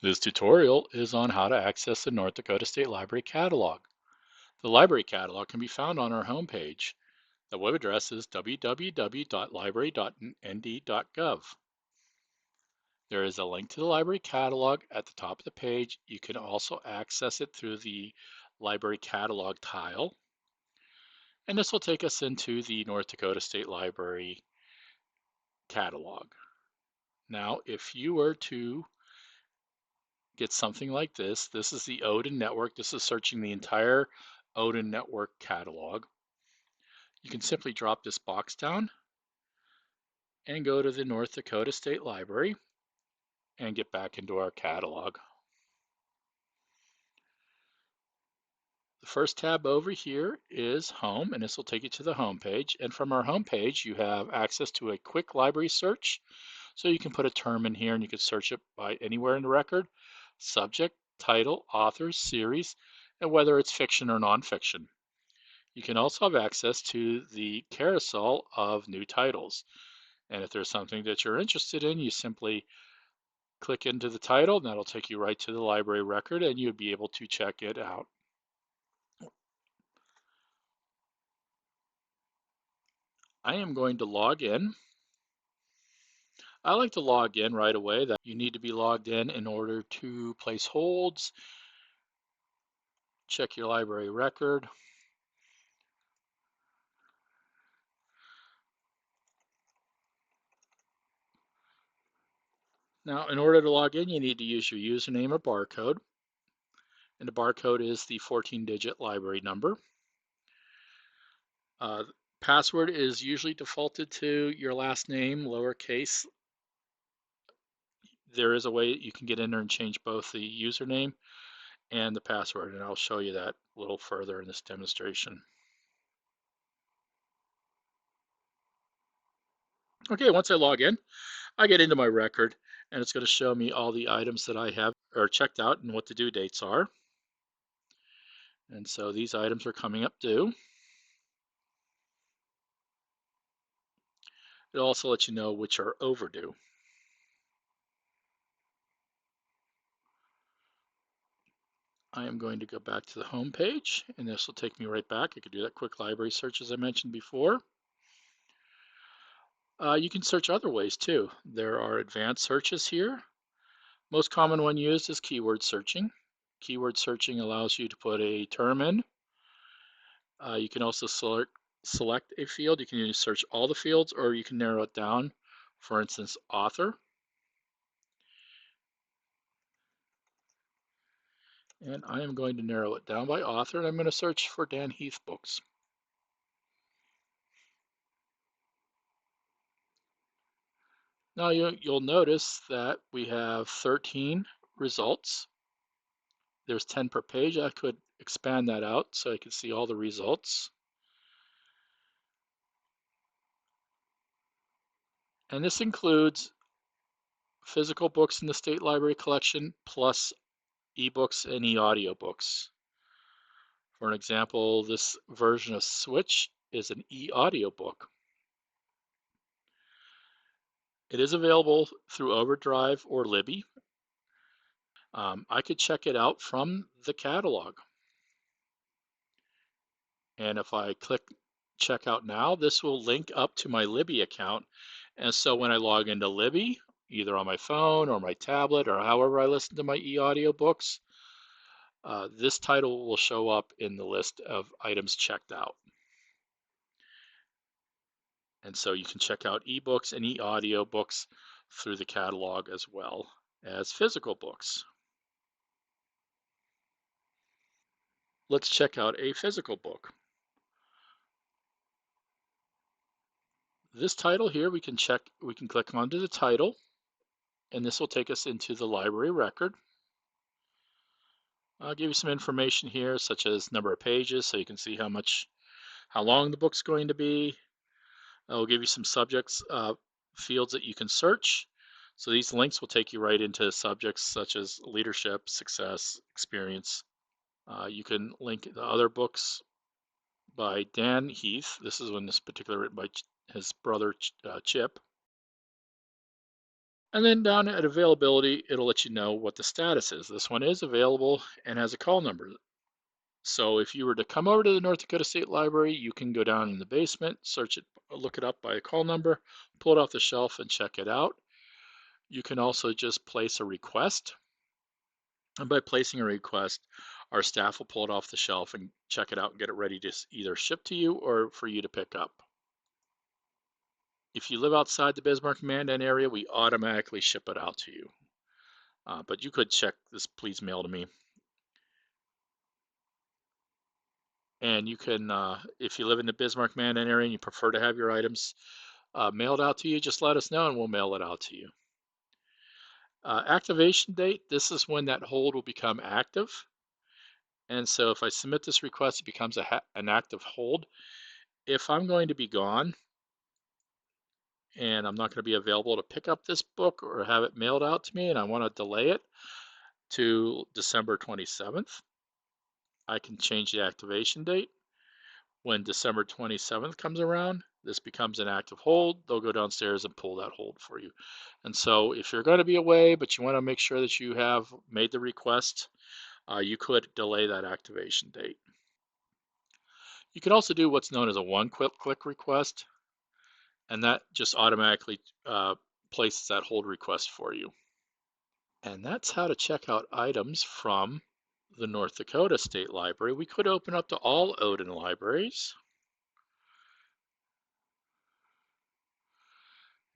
This tutorial is on how to access the North Dakota State Library catalog. The library catalog can be found on our homepage. The web address is www.library.nd.gov. There is a link to the library catalog at the top of the page. You can also access it through the library catalog tile. And this will take us into the North Dakota State Library catalog. Now, if you were to get something like this is the Odin Network. This is searching the entire Odin Network catalog. You can simply drop this box down and go to the North Dakota State Library and get back into our catalog. The first tab over here is Home, and this will take you to the home page. And from our home page, you have access to a quick library search. So you can put a term in here and you can search it by anywhere in the record, subject, title, author, series, and whether it's fiction or nonfiction. You can also have access to the carousel of new titles. And if there's something that you're interested in, you simply click into the title and that'll take you right to the library record and you'll be able to check it out. I am going to log in. I like to log in right away. That you need to be logged in order to place holds, check your library record. Now, in order to log in, you need to use your username or barcode. And the barcode is the 14-digit library number. Password is usually defaulted to your last name, lowercase. There is a way you can get in there and change both the username and the password, and I'll show you that a little further in this demonstration. Okay, once I log in, I get into my record, and it's going to show me all the items that I have or checked out and what the due dates are. And so these items are coming up due. It also lets you know which are overdue. I am going to go back to the home page, and this will take me right back. I could do that quick library search as I mentioned before. You can search other ways too. There are advanced searches here. Most common one used is keyword searching. Keyword searching allows you to put a term in. You can also select a field. You can either search all the fields or you can narrow it down. For instance, author. And I am going to narrow it down by author, and I'm going to search for Dan Heath books. Now you'll notice that we have 13 results. There's 10 per page. I could expand that out so I can see all the results. And this includes physical books in the state library collection plus ebooks and e-audiobooks. For an example, this version of Switch is an e-audiobook. It is available through Overdrive or Libby. I could check it out from the catalog. And if I click check out now, this will link up to my Libby account. And so when I log into Libby, either on my phone or my tablet or however I listen to my e-audiobooks, this title will show up in the list of items checked out. And so you can check out ebooks and e-audiobooks through the catalog as well as physical books. Let's check out a physical book. This title here, we can click onto the title, and this will take us into the library record. I'll give you some information here, such as number of pages, so you can see how long the book's going to be. I'll give you some subjects, fields that you can search. So these links will take you right into subjects such as leadership, success, experience. You can link the other books by Dan Heath. This is one this particular written by his brother Chip. And then down at availability, it'll let you know what the status is. This one is available and has a call number. So if you were to come over to the North Dakota State Library, you can go down in the basement, search it, look it up by a call number, pull it off the shelf and check it out. You can also just place a request. And by placing a request, our staff will pull it off the shelf and check it out and get it ready to either ship to you or for you to pick up. If you live outside the Bismarck Mandan area, we automatically ship it out to you. But you could check this please mail to me. And you can, if you live in the Bismarck Mandan area and you prefer to have your items mailed out to you, just let us know and we'll mail it out to you. Activation date, this is when that hold will become active. And so if I submit this request, it becomes an active hold. If I'm going to be gone and I'm not going to be available to pick up this book or have it mailed out to me and I want to delay it to December 27th, I can change the activation date. When December 27th comes around, this becomes an active hold. They'll go downstairs and pull that hold for you. And so if you're going to be away, but you want to make sure that you have made the request, you could delay that activation date. You can also do what's known as a one-click request, and that just automatically places that hold request for you. And that's how to check out items from the North Dakota State Library. We could open up to all Odin libraries.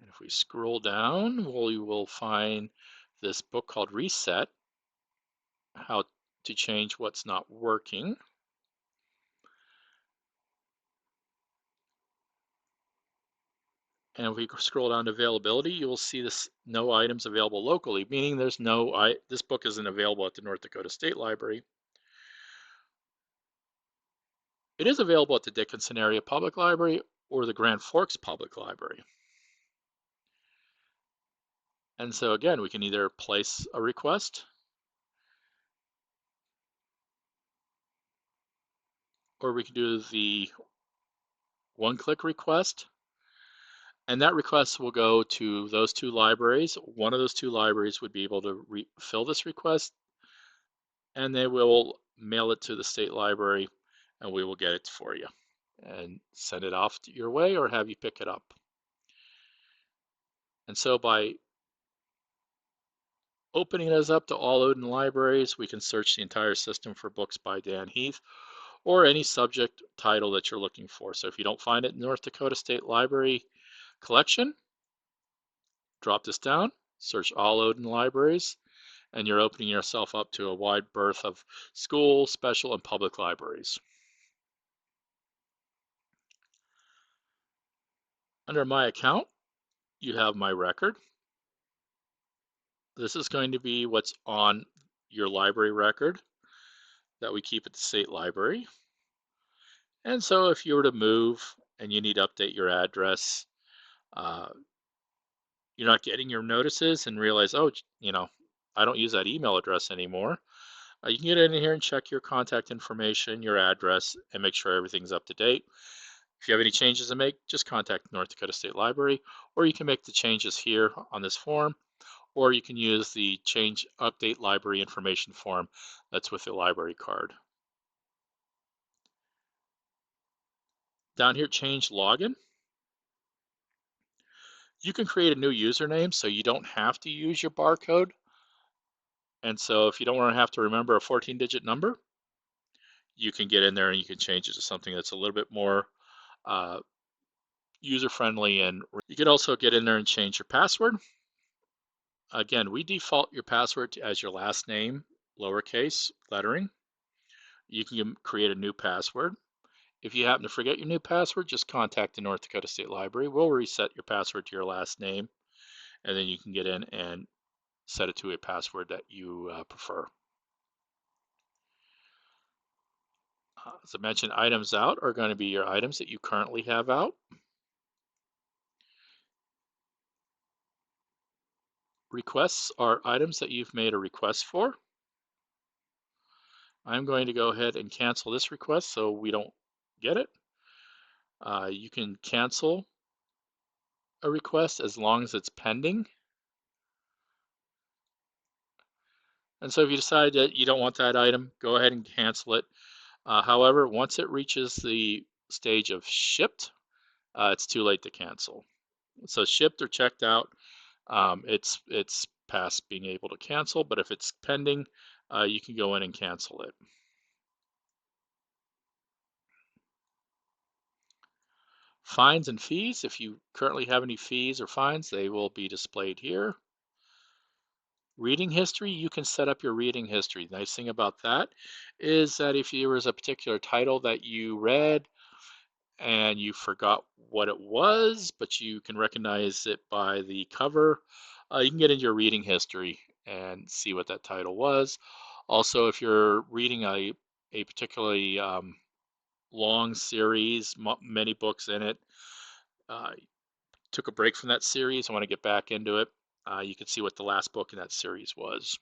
And if we scroll down, we will find this book called Reset, how to change what's not working. And if we scroll down to availability, you will see this no items available locally, meaning there's this book isn't available at the North Dakota State Library. It is available at the Dickinson Area Public Library or the Grand Forks Public Library. And so again, we can either place a request or we can do the one-click request. And that request will go to those two libraries. One of those two libraries would be able to fill this request, and they will mail it to the state library, and we will get it for you and send it off your way or have you pick it up. And so by opening this up to all Odin libraries, we can search the entire system for books by Dan Heath or any subject title that you're looking for. So if you don't find it in North Dakota State Library collection, drop this down, search all Odin libraries, and you're opening yourself up to a wide berth of school, special, and public libraries. Under My Account, you have My Record. This is going to be what's on your library record that we keep at the state library. And so if you were to move and you need to update your address, you're not getting your notices and realize, oh, I don't use that email address anymore. You can get in here and check your contact information, your address, and make sure everything's up to date. If you have any changes to make, just contact North Dakota State Library, or you can make the changes here on this form, or you can use the Change Update Library Information form that's with the library card. Down here, Change Login. You can create a new username so you don't have to use your barcode. And so if you don't want to have to remember a 14-digit number, you can get in there and you can change it to something that's a little bit more user-friendly. And you can also get in there and change your password. Again, we default your password as your last name, lowercase lettering. You can create a new password. If you happen to forget your new password, just contact the North Dakota State Library. We'll reset your password to your last name, and then you can get in and set it to a password that you prefer. As I mentioned, items out are going to be your items that you currently have out. Requests are items that you've made a request for. I'm going to go ahead and cancel this request so we don't get it. You can cancel a request as long as it's pending. And so if you decide that you don't want that item, go ahead and cancel it. However, once it reaches the stage of shipped, it's too late to cancel. So shipped or checked out, it's past being able to cancel. But if it's pending, you can go in and cancel it. Fines and fees. If you currently have any fees or fines, they will be displayed here. Reading history, you can set up your reading history. The nice thing about that is that if there was a particular title that you read and you forgot what it was, but you can recognize it by the cover, you can get into your reading history and see what that title was. Also, if you're reading a particularly long series, many books in it, uh, took a break from that series, I want to get back into it, you can see what the last book in that series was.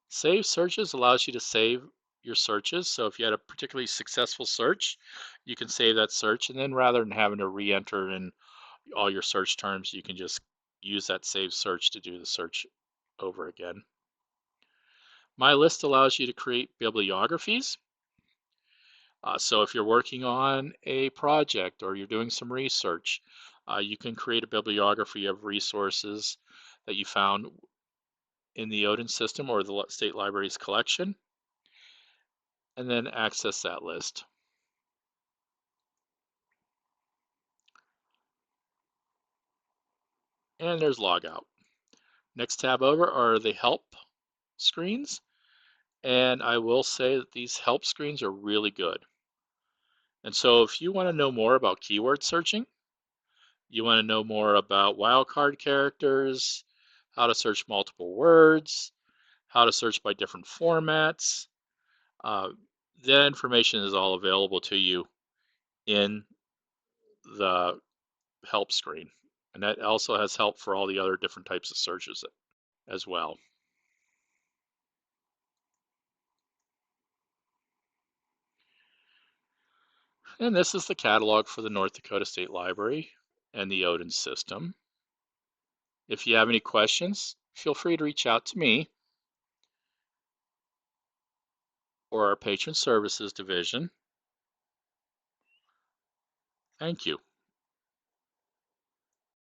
Save searches allows you to save your searches. So if you had a particularly successful search, you can save that search. And then rather than having to re-enter in all your search terms, you can just use that save search to do the search over again. My List allows you to create bibliographies. So if you're working on a project or you're doing some research, you can create a bibliography of resources that you found in the Odin system or the State Library's collection, and then access that list. And there's Logout. Next tab over are the help screens. And I will say that these help screens are really good. And so if you want to know more about keyword searching, you want to know more about wildcard characters, how to search multiple words, how to search by different formats, uh, that information is all available to you in the help screen. And that also has help for all the other different types of searches as well. And this is the catalog for the North Dakota State Library and the Odin system. If you have any questions, feel free to reach out to me or our Patron Services Division. Thank you.